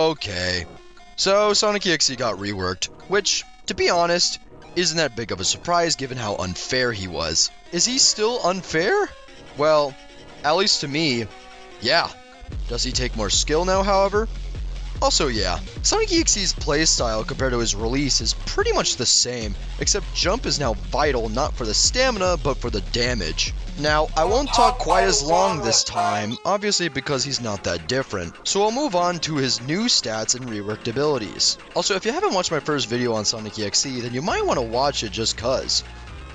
Okay. So, Sonic.EXE got reworked, which, to be honest, isn't that big of a surprise given how unfair he was. Is he still unfair? Well, at least to me, yeah. Does he take more skill now, however? Also, yeah, Sonic.EXE's playstyle compared to his release is pretty much the same, except jump is now vital not for the stamina, but for the damage. Now, I won't talk quite as long this time, obviously because he's not that different, so I'll move on to his new stats and reworked abilities. Also, if you haven't watched my first video on Sonic.EXE, then you might want to watch it just cuz.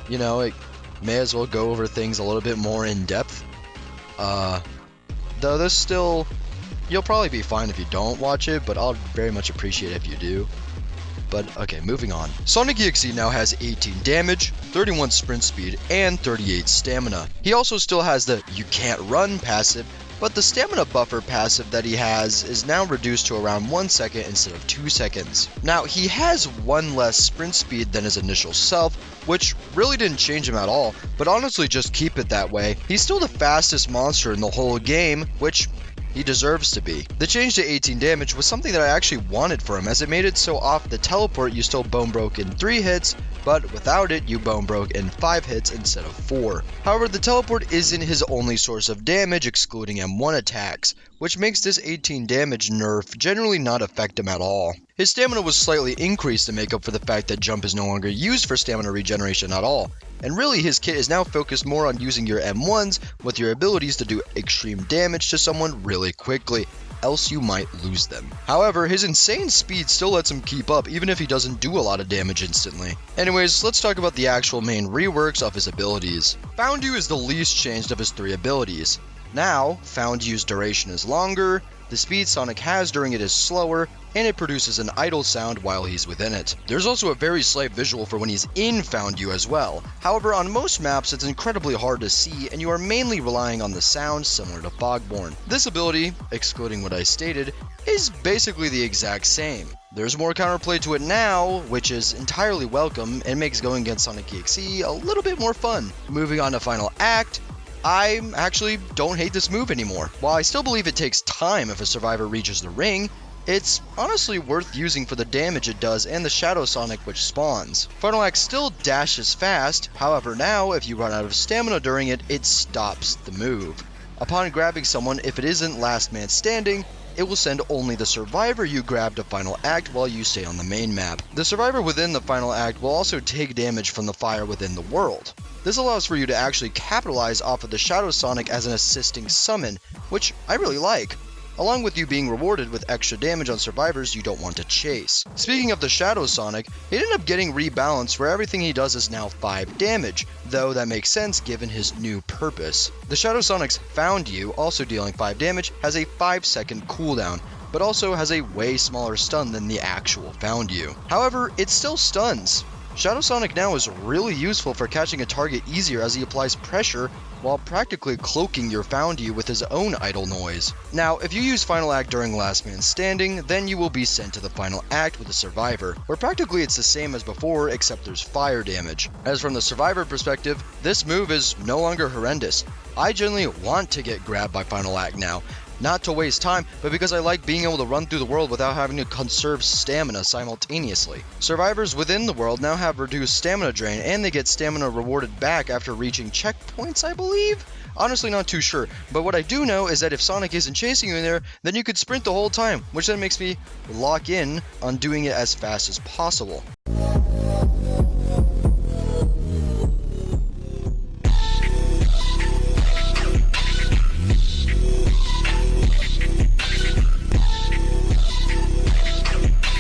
You know, it may as well go over things a little bit more in depth. Though this still... You'll probably be fine if you don't watch it, but I'll very much appreciate it if you do. But okay, moving on. Sonic.EXE now has 18 damage, 31 sprint speed, and 38 stamina. He also still has the you can't run passive, but the stamina buffer passive that he has is now reduced to around 1 second instead of 2 seconds. Now, he has 1 less sprint speed than his initial self, which really didn't change him at all, but honestly just keep it that way. He's still the fastest monster in the whole game, which he deserves to be. The change to 18 damage was something that I actually wanted for him, as it made it so off the teleport you still bone broke in 3 hits, but without it you bone broke in 5 hits instead of 4. However, the teleport isn't his only source of damage excluding M1 attacks, which makes this 18 damage nerf generally not affect him at all. His stamina was slightly increased to make up for the fact that jump is no longer used for stamina regeneration at all. And really, his kit is now focused more on using your M1s with your abilities to do extreme damage to someone really quickly, else you might lose them. However, his insane speed still lets him keep up even if he doesn't do a lot of damage instantly. Anyways, let's talk about the actual main reworks of his abilities. Found You is the least changed of his 3 abilities. Now, Found You's duration is longer, the speed Sonic has during it is slower, and it produces an idle sound while he's within it. There's also a very slight visual for when he's in Found You as well. However, on most maps it's incredibly hard to see and you are mainly relying on the sound similar to Fogborn. This ability, excluding what I stated, is basically the exact same. There's more counterplay to it now, which is entirely welcome and makes going against Sonic.EXE a little bit more fun. Moving on to Final Act, I actually don't hate this move anymore. While I still believe it takes time if a survivor reaches the ring, it's honestly worth using for the damage it does and the Shadow Sonic which spawns. Final Act still dashes fast, however now if you run out of stamina during it, it stops the move. Upon grabbing someone, if it isn't last man standing, it will send only the survivor you grab to Final Act while you stay on the main map. The survivor within the Final Act will also take damage from the fire within the world. This allows for you to actually capitalize off of the Shadow Sonic as an assisting summon, which I really like, along with you being rewarded with extra damage on survivors you don't want to chase. Speaking of the Shadow Sonic, it ended up getting rebalanced where everything he does is now 5 damage, though that makes sense given his new purpose. The Shadow Sonic's Found You, also dealing 5 damage, has a 5-second cooldown, but also has a way smaller stun than the actual Found You. However, it still stuns. Shadow Sonic now is really useful for catching a target easier as he applies pressure while practically cloaking your Found You with his own idle noise. Now, if you use Final Act during Last Man Standing, then you will be sent to the Final Act with a survivor, where practically it's the same as before except there's fire damage. As from the survivor perspective, this move is no longer horrendous. I generally want to get grabbed by Final Act now, not to waste time, but because I like being able to run through the world without having to conserve stamina simultaneously. Survivors within the world now have reduced stamina drain, and they get stamina rewarded back after reaching checkpoints, I believe? Honestly, not too sure, but what I do know is that if Sonic isn't chasing you in there, then you could sprint the whole time, which then makes me lock in on doing it as fast as possible.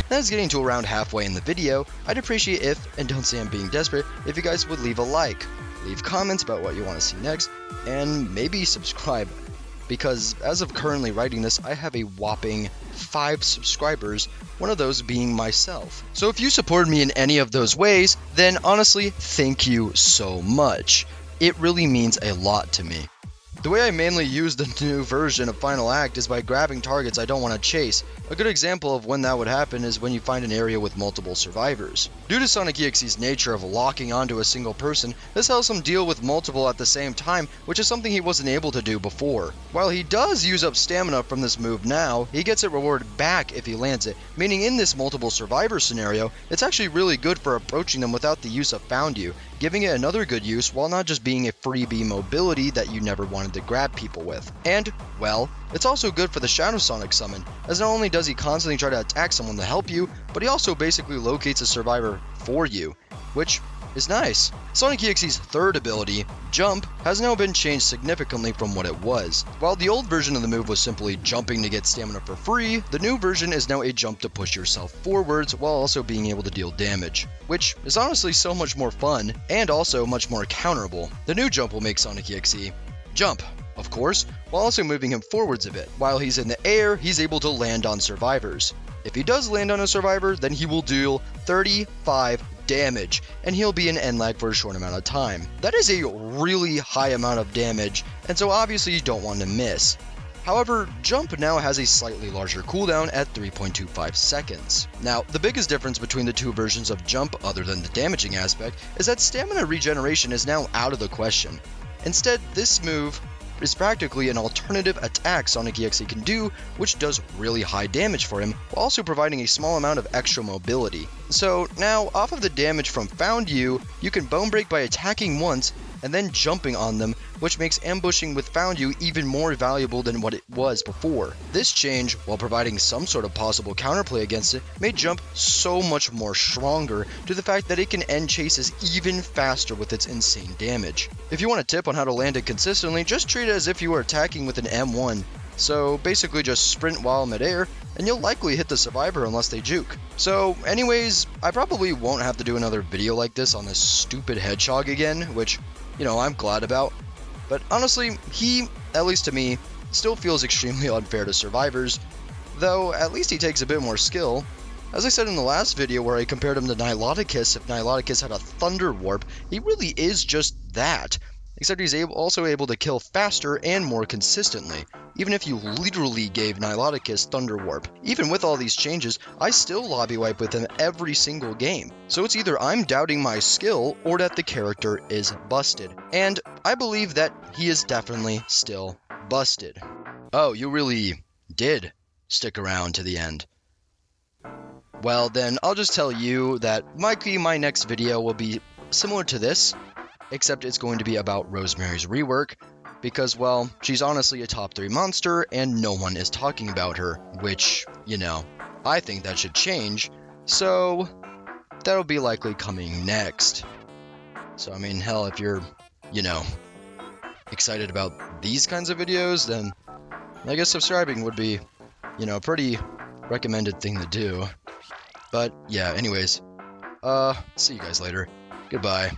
That is getting to around halfway in the video. I'd appreciate if, and don't say I'm being desperate, if you guys would leave a like, leave comments about what you want to see next, and maybe subscribe, because as of currently writing this, I have a whopping 5 subscribers, one of those being myself. So if you support me in any of those ways, then honestly, thank you so much. It really means a lot to me. The way I mainly use the new version of Final Act is by grabbing targets I don't want to chase. A good example of when that would happen is when you find an area with multiple survivors. Due to Sonic.EXE's nature of locking onto a single person, this helps him deal with multiple at the same time, which is something he wasn't able to do before. While he does use up stamina from this move now, he gets it rewarded back if he lands it, meaning in this multiple survivor scenario, it's actually really good for approaching them without the use of Found You, giving it another good use while not just being a freebie mobility that you never wanted to grab people with. And, well, it's also good for the Shadow Sonic summon, as not only does he constantly try to attack someone to help you, but he also basically locates a survivor for you, which is nice. Sonic.EXE's third ability, Jump, has now been changed significantly from what it was. While the old version of the move was simply jumping to get stamina for free, the new version is now a jump to push yourself forwards while also being able to deal damage, which is honestly so much more fun and also much more counterable. The new jump will make Sonic.EXE jump, of course, while also moving him forwards a bit. While he's in the air, he's able to land on survivors. If he does land on a survivor, then he will deal 35 damage, and he'll be in end lag for a short amount of time. That is a really high amount of damage, and so obviously you don't want to miss. However, Jump now has a slightly larger cooldown at 3.25 seconds. Now, the biggest difference between the two versions of Jump, other than the damaging aspect, is that stamina regeneration is now out of the question. Instead, this move is practically an alternative attack Sonic.EXE can do, which does really high damage for him, while also providing a small amount of extra mobility. So now, off of the damage from Found You, you can Bone Break by attacking once, and then jumping on them, which makes ambushing with Found You even more valuable than what it was before. This change, while providing some sort of possible counterplay against it, made Jump so much more stronger to the fact that it can end chases even faster with its insane damage. If you want a tip on how to land it consistently, just treat it as if you were attacking with an M1. So basically just sprint while midair, and you'll likely hit the survivor unless they juke. So anyways, I probably won't have to do another video like this on this stupid hedgehog again, which, you know, I'm glad about. But honestly, he, at least to me, still feels extremely unfair to survivors, though at least he takes a bit more skill. As I said in the last video where I compared him to Niloticus, if Niloticus had a Thunder Warp, he really is just that. Except he's also able to kill faster and more consistently, even if you literally gave Niloticus Thunder Warp. Even with all these changes, I still lobby wipe with him every single game. So it's either I'm doubting my skill or that the character is busted. And I believe that he is definitely still busted. Oh, you really did stick around to the end. Well then, I'll just tell you that likely my next video will be similar to this, except it's going to be about Rosemary's Rework, because, well, she's honestly a top 3 monster, and no one is talking about her, which, you know, I think that should change, so that'll be likely coming next. So, I mean, hell, if you're, you know, excited about these kinds of videos, then I guess subscribing would be, you know, a pretty recommended thing to do. But, yeah, anyways, see you guys later. Goodbye.